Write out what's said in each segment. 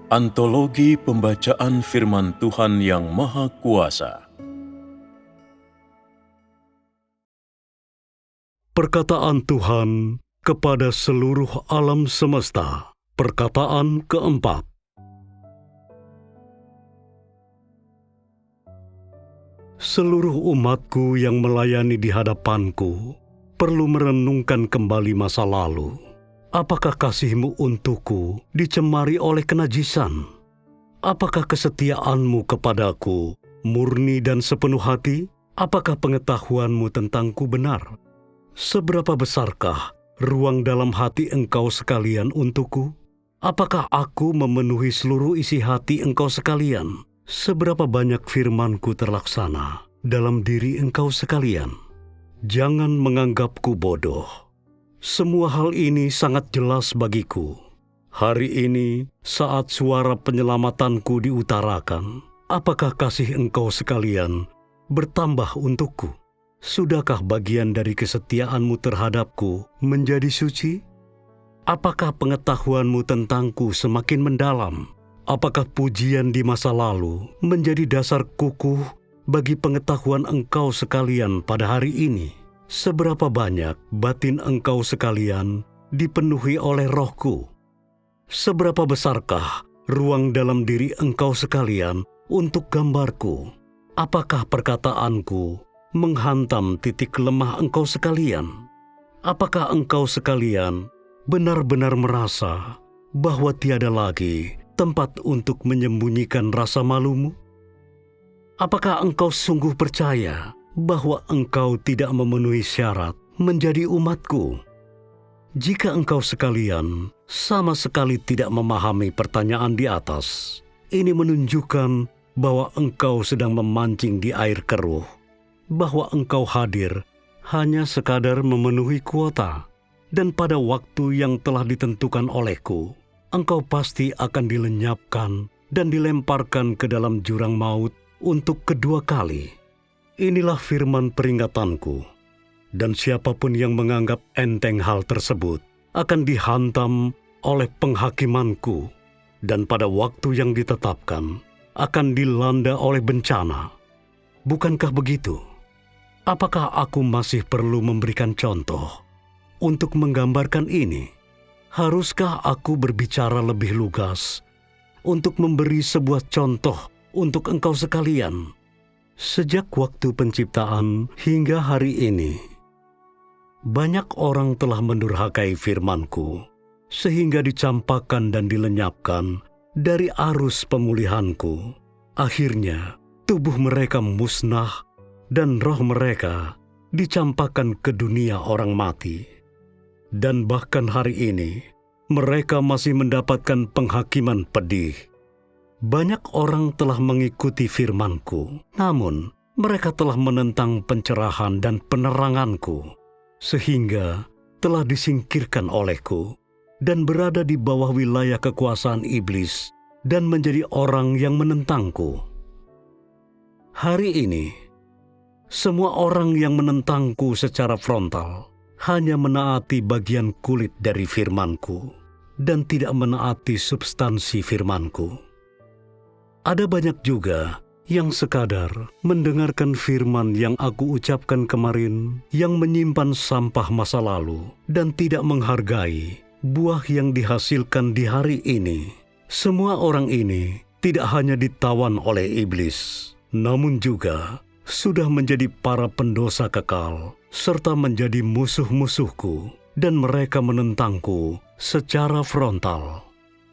Antologi Pembacaan Firman Tuhan yang Maha Kuasa. Perkataan Tuhan kepada seluruh alam semesta. Perkataan keempat. Seluruh umatku yang melayani di hadapanku perlu merenungkan kembali masa lalu. Apakah kasih-Mu untukku dicemari oleh kenajisan? Apakah kesetiaan-Mu kepadaku murni dan sepenuh hati? Apakah pengetahuan-Mu tentangku benar? Seberapa besarkah ruang dalam hati Engkau sekalian untukku? Apakah aku memenuhi seluruh isi hati Engkau sekalian? Seberapa banyak firman-Ku terlaksana dalam diri Engkau sekalian? Jangan menganggapku bodoh. Semua hal ini sangat jelas bagiku. Hari ini, saat suara penyelamatanku diutarakan, apakah kasih Engkau sekalian bertambah untukku? Sudahkah bagian dari kesetiaan-Mu terhadapku menjadi suci? Apakah pengetahuan-Mu tentangku semakin mendalam? Apakah pujian di masa lalu menjadi dasar kukuh bagi pengetahuan Engkau sekalian pada hari ini? Seberapa banyak batin Engkau sekalian dipenuhi oleh Roh-Ku? Seberapa besarkah ruang dalam diri Engkau sekalian untuk gambarku? Apakah perkataanku menghantam titik lemah Engkau sekalian? Apakah Engkau sekalian benar-benar merasa bahwa tiada lagi tempat untuk menyembunyikan rasa malumu? Apakah Engkau sungguh percaya bahwa Engkau tidak memenuhi syarat menjadi umatku? Jika Engkau sekalian sama sekali tidak memahami pertanyaan di atas, ini menunjukkan bahwa Engkau sedang memancing di air keruh, bahwa Engkau hadir hanya sekadar memenuhi kuota, dan pada waktu yang telah ditentukan olehku, Engkau pasti akan dilenyapkan dan dilemparkan ke dalam jurang maut untuk kedua kali. Inilah firman peringatanku, dan siapapun yang menganggap enteng hal tersebut akan dihantam oleh penghakimanku, dan pada waktu yang ditetapkan akan dilanda oleh bencana. Bukankah begitu? Apakah aku masih perlu memberikan contoh untuk menggambarkan ini? Haruskah aku berbicara lebih lugas untuk memberi sebuah contoh untuk engkau sekalian? Sejak waktu penciptaan hingga hari ini, banyak orang telah mendurhakai firman-Ku, sehingga dicampakkan dan dilenyapkan dari arus pemulihan-Ku. Akhirnya, tubuh mereka musnah dan roh mereka dicampakkan ke dunia orang mati. Dan bahkan hari ini, mereka masih mendapatkan penghakiman pedih. Banyak orang telah mengikuti firman-Ku, namun mereka telah menentang pencerahan dan penerangan-Ku, sehingga telah disingkirkan olehku dan berada di bawah wilayah kekuasaan iblis dan menjadi orang yang menentangku. Hari ini, semua orang yang menentangku secara frontal hanya menaati bagian kulit dari firman-Ku dan tidak menaati substansi firman-Ku. Ada banyak juga yang sekadar mendengarkan firman yang aku ucapkan kemarin, yang menyimpan sampah masa lalu dan tidak menghargai buah yang dihasilkan di hari ini. Semua orang ini tidak hanya ditawan oleh iblis, namun juga sudah menjadi para pendosa kekal, serta menjadi musuh-musuhku, dan mereka menentangku secara frontal.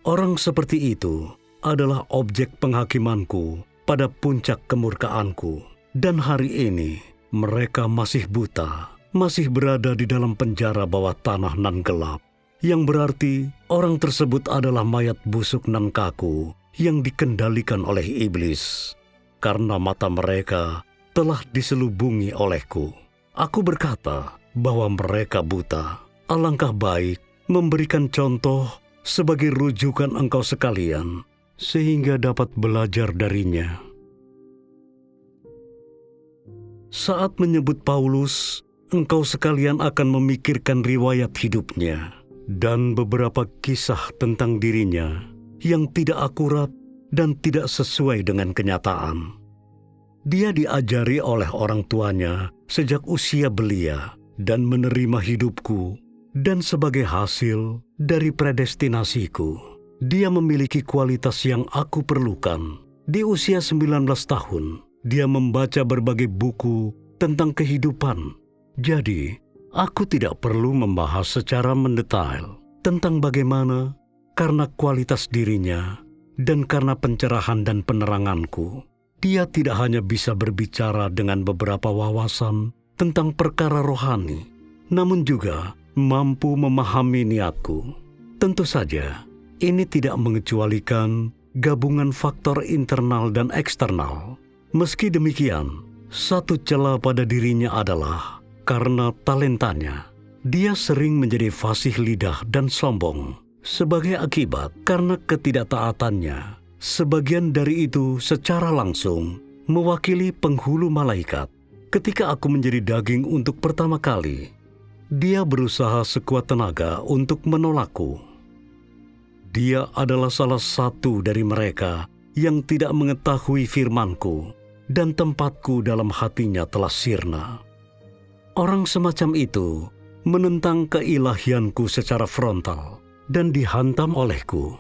Orang seperti itu adalah objek penghakimanku pada puncak kemurkaanku. Dan hari ini mereka masih buta, masih berada di dalam penjara bawah tanah nan gelap, yang berarti orang tersebut adalah mayat busuk nan kaku yang dikendalikan oleh iblis, karena mata mereka telah diselubungi olehku. Aku berkata bahwa mereka buta. Alangkah baik memberikan contoh sebagai rujukan engkau sekalian, sehingga dapat belajar darinya. Saat menyebut Paulus, engkau sekalian akan memikirkan riwayat hidupnya dan beberapa kisah tentang dirinya yang tidak akurat dan tidak sesuai dengan kenyataan. Dia diajari oleh orang tuanya sejak usia belia dan menerima hidupku, dan sebagai hasil dari predestinasiku, dia memiliki kualitas yang aku perlukan. Di usia 19 tahun, dia membaca berbagai buku tentang kehidupan. Jadi, aku tidak perlu membahas secara mendetail tentang bagaimana, karena kualitas dirinya dan karena pencerahan dan peneranganku, dia tidak hanya bisa berbicara dengan beberapa wawasan tentang perkara rohani, namun juga mampu memahami niatku. Tentu saja, ini tidak mengecualikan gabungan faktor internal dan eksternal. Meski demikian, satu celah pada dirinya adalah karena talentanya. Dia sering menjadi fasih lidah dan sombong. Sebagai akibat, karena ketidaktaatannya, sebagian dari itu secara langsung mewakili penghulu malaikat. Ketika aku menjadi daging untuk pertama kali, dia berusaha sekuat tenaga untuk menolakku. Dia adalah salah satu dari mereka yang tidak mengetahui firman-Ku, dan tempatku dalam hatinya telah sirna. Orang semacam itu menentang keilahianku secara frontal dan dihantam olehku,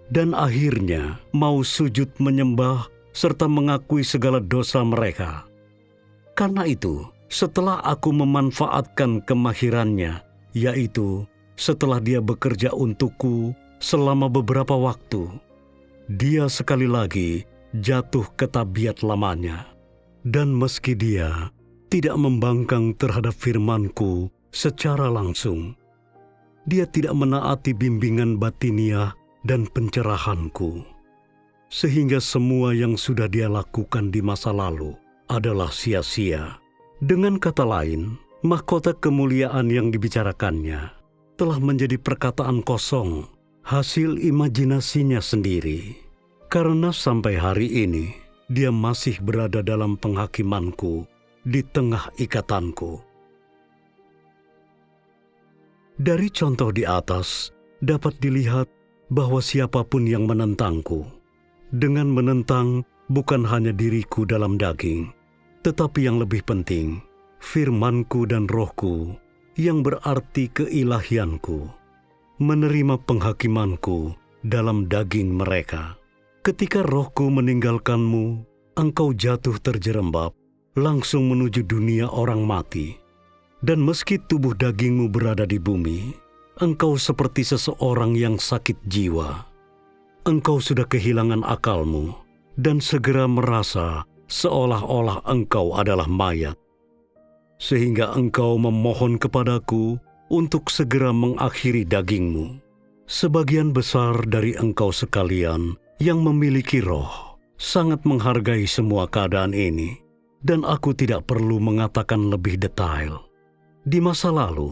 dan akhirnya mau sujud menyembah serta mengakui segala dosa mereka. Karena itu, setelah aku memanfaatkan kemahirannya, yaitu setelah dia bekerja untukku selama beberapa waktu, dia sekali lagi jatuh ke tabiat lamanya. Dan meski dia tidak membangkang terhadap firman-Ku secara langsung, dia tidak menaati bimbingan batiniah dan pencerahan-Ku, sehingga semua yang sudah dia lakukan di masa lalu adalah sia-sia. Dengan kata lain, mahkota kemuliaan yang dibicarakannya telah menjadi perkataan kosong, hasil imajinasinya sendiri. Karena sampai hari ini, dia masih berada dalam penghakimanku di tengah ikatanku. Dari contoh di atas, dapat dilihat bahwa siapapun yang menentangku, dengan menentang bukan hanya diriku dalam daging, tetapi yang lebih penting, firman-Ku dan roh-Ku, yang berarti keilahian-Ku, menerima penghakiman-Ku dalam daging mereka. Ketika roh-Ku meninggalkanmu, engkau jatuh terjerembab, langsung menuju dunia orang mati. Dan meski tubuh dagingmu berada di bumi, engkau seperti seseorang yang sakit jiwa. Engkau sudah kehilangan akalmu, dan segera merasa seolah-olah engkau adalah mayat. Sehingga engkau memohon kepadaku untuk segera mengakhiri dagingmu. Sebagian besar dari engkau sekalian yang memiliki roh sangat menghargai semua keadaan ini, dan aku tidak perlu mengatakan lebih detail. Di masa lalu,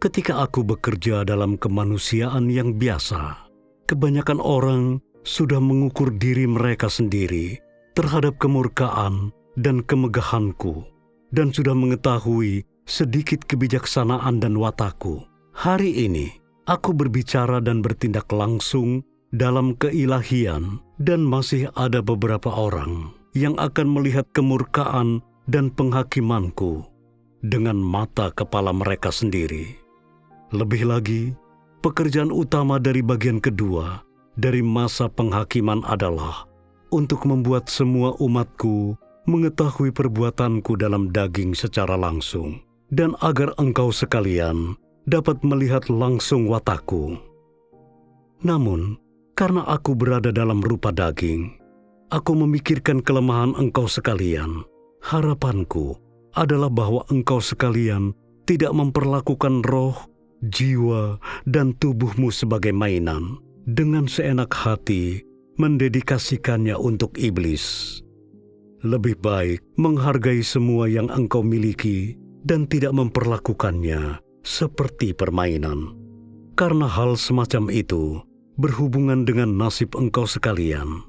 ketika aku bekerja dalam kemanusiaan yang biasa, kebanyakan orang sudah mengukur diri mereka sendiri terhadap kemurkaan dan kemegahanku, dan sudah mengetahui sedikit kebijaksanaan dan watakku. Hari ini, aku berbicara dan bertindak langsung dalam keilahian, dan masih ada beberapa orang yang akan melihat kemurkaan dan penghakimanku dengan mata kepala mereka sendiri. Lebih lagi, pekerjaan utama dari bagian kedua dari masa penghakiman adalah untuk membuat semua umatku mengetahui perbuatanku dalam daging secara langsung, dan agar engkau sekalian dapat melihat langsung watakku. Namun, karena aku berada dalam rupa daging, aku memikirkan kelemahan engkau sekalian. Harapanku adalah bahwa engkau sekalian tidak memperlakukan roh, jiwa, dan tubuhmu sebagai mainan, dengan seenak hati mendedikasikannya untuk iblis. Lebih baik menghargai semua yang engkau miliki dan tidak memperlakukannya seperti permainan. Karena hal semacam itu berhubungan dengan nasib engkau sekalian.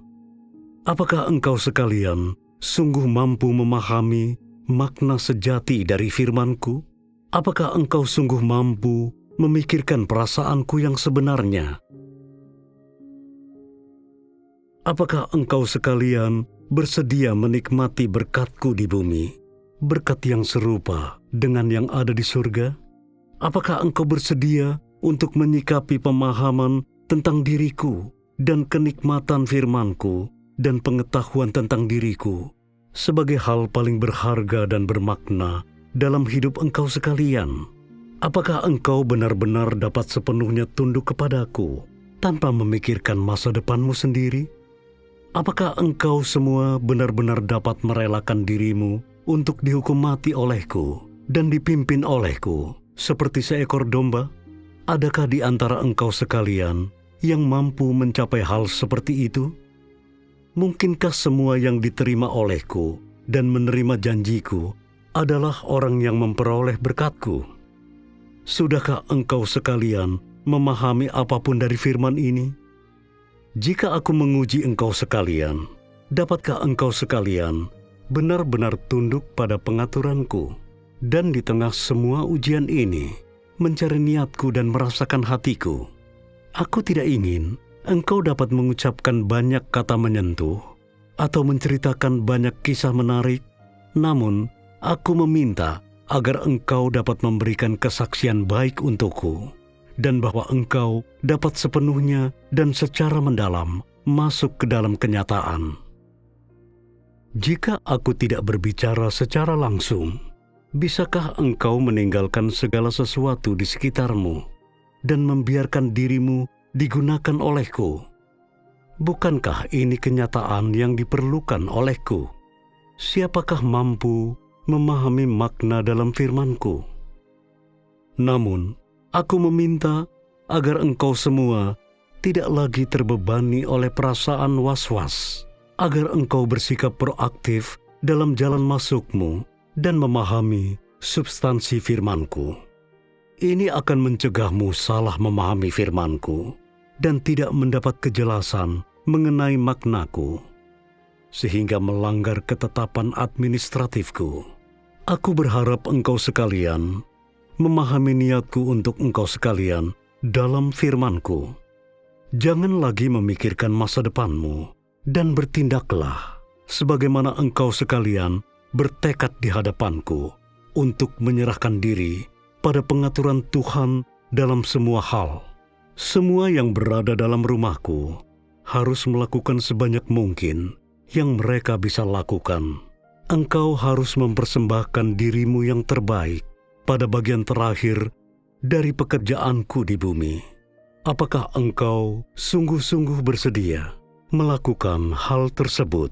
Apakah engkau sekalian sungguh mampu memahami makna sejati dari firman-Ku? Apakah engkau sungguh mampu memikirkan perasaanku yang sebenarnya? Apakah engkau sekalian bersedia menikmati berkat-Ku di bumi, berkat yang serupa dengan yang ada di surga? Apakah engkau bersedia untuk menyikapi pemahaman tentang diri-Ku dan kenikmatan firman-Ku dan pengetahuan tentang diri-Ku sebagai hal paling berharga dan bermakna dalam hidup engkau sekalian? Apakah engkau benar-benar dapat sepenuhnya tunduk kepadaku tanpa memikirkan masa depanmu sendiri? Apakah engkau semua benar-benar dapat merelakan dirimu untuk dihukum mati olehku dan dipimpin olehku seperti seekor domba? Adakah di antara engkau sekalian yang mampu mencapai hal seperti itu? Mungkinkah semua yang diterima olehku dan menerima janjiku adalah orang yang memperoleh berkat-Ku? Sudahkah engkau sekalian memahami apapun dari firman ini? Jika aku menguji engkau sekalian, dapatkah engkau sekalian benar-benar tunduk pada pengaturanku? Dan di tengah semua ujian ini, mencari niatku dan merasakan hatiku. Aku tidak ingin engkau dapat mengucapkan banyak kata menyentuh atau menceritakan banyak kisah menarik, namun aku meminta agar engkau dapat memberikan kesaksian baik untukku, dan bahwa engkau dapat sepenuhnya dan secara mendalam masuk ke dalam kenyataan. Jika aku tidak berbicara secara langsung, bisakah engkau meninggalkan segala sesuatu di sekitarmu dan membiarkan dirimu digunakan olehku? Bukankah ini kenyataan yang diperlukan olehku? Siapakah mampu memahami makna dalam firman-Ku? Namun, aku meminta agar engkau semua tidak lagi terbebani oleh perasaan was-was, agar engkau bersikap proaktif dalam jalan masukmu dan memahami substansi firman-Ku. Ini akan mencegahmu salah memahami firman-Ku dan tidak mendapat kejelasan mengenai makna-Ku, sehingga melanggar ketetapan administratif-Ku. Aku berharap engkau sekalian memahami niat-Ku untuk engkau sekalian dalam firman-Ku. Jangan lagi memikirkan masa depanmu dan bertindaklah sebagaimana engkau sekalian bertekad di hadapan-Ku untuk menyerahkan diri pada pengaturan Tuhan dalam semua hal. Semua yang berada dalam rumah-Ku harus melakukan sebanyak mungkin yang mereka bisa lakukan. Engkau harus mempersembahkan dirimu yang terbaik pada bagian terakhir dari pekerjaan-Ku di bumi. Apakah engkau sungguh-sungguh bersedia melakukan hal tersebut?